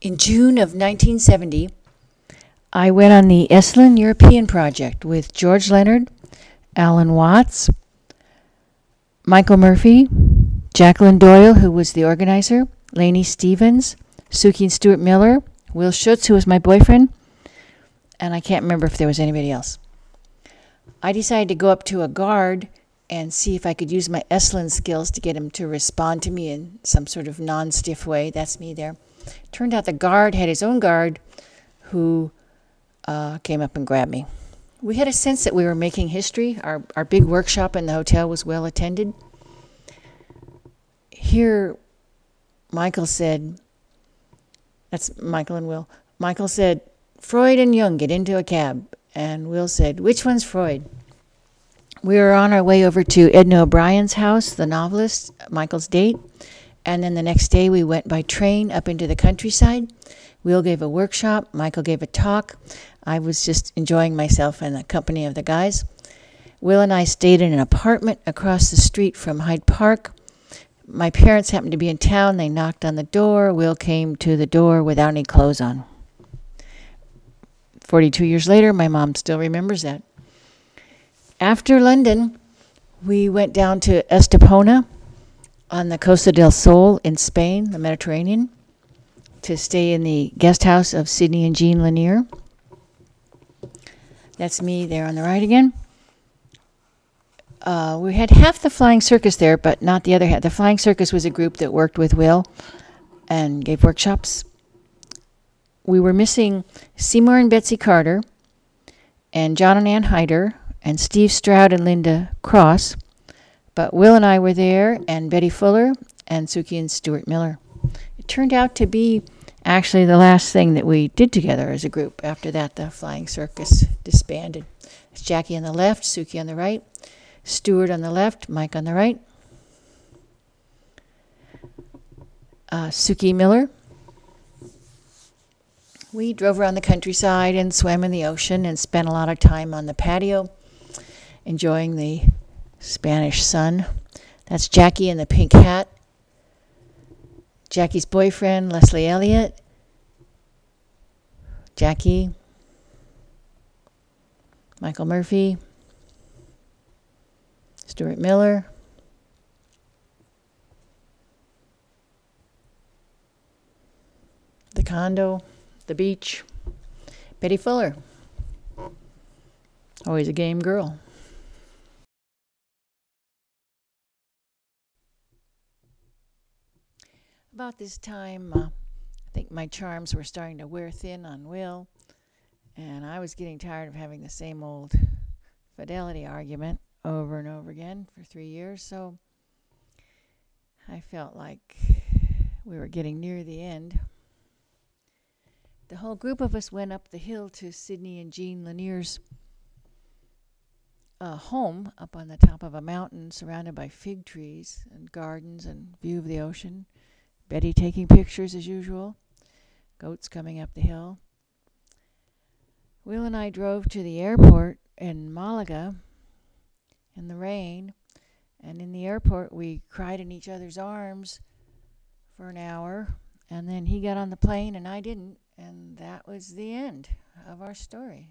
In June of 1970, I went on the Esalen European project with George Leonard, Alan Watts, Michael Murphy, Jacqueline Doyle, who was the organizer, Lainey Stevens, Suki and Stuart Miller, Will Schutz, who was my boyfriend, and I can't remember if there was anybody else. I decided to go up to a guard and see if I could use my Esalen skills to get him to respond to me in some sort of non-stiff way. That's me there. Turned out the guard had his own guard who came up and grabbed me. We had a sense that we were making history. Our big workshop in the hotel was well attended. Here, Michael said, that's Michael and Will. Michael said, Freud and Jung, get into a cab. And Will said, which one's Freud? We were on our way over to Edna O'Brien's house, the novelist, Michael's date. And then the next day we went by train up into the countryside. Will gave a workshop. Michael gave a talk. I was just enjoying myself in the company of the guys. Will and I stayed in an apartment across the street from Hyde Park. My parents happened to be in town. They knocked on the door. Will came to the door without any clothes on. 42 years later, my mom still remembers that. After London, we went down to Estepona on the Costa del Sol in Spain, the Mediterranean, to stay in the guest house of Sidney and Jean Lanier. That's me there on the right again. We had half the Flying Circus there, but not the other half. The Flying Circus was a group that worked with Will and gave workshops. We were missing Seymour and Betsy Carter and John and Ann Hyder and Steve Stroud and Linda Cross, but Will and I were there, and Betty Fuller and Suki and Stuart Miller. It turned out to be actually the last thing that we did together as a group. After that, the Flying Circus disbanded. It's Jackie on the left, Suki on the right, Stuart on the left, Mike on the right. Suki Miller. We drove around the countryside and swam in the ocean and spent a lot of time on the patio enjoying the Spanish sun. That's Jackie in the pink hat. Jackie's boyfriend, Leslie Elliott. Jackie. Michael Murphy. Stuart Miller. The condo. The beach. Betty Fuller. Always a game girl. About this time, I think my charms were starting to wear thin on Will, and I was getting tired of having the same old fidelity argument over and over again for 3 years, so I felt like we were getting near the end. The whole group of us went up the hill to Sidney and Jean Lanier's home up on the top of a mountain surrounded by fig trees and gardens and view of the ocean. Betty taking pictures as usual. Goats coming up the hill. Will and I drove to the airport in Malaga in the rain. And in the airport we cried in each other's arms for an hour. And then he got on the plane and I didn't. And that was the end of our story.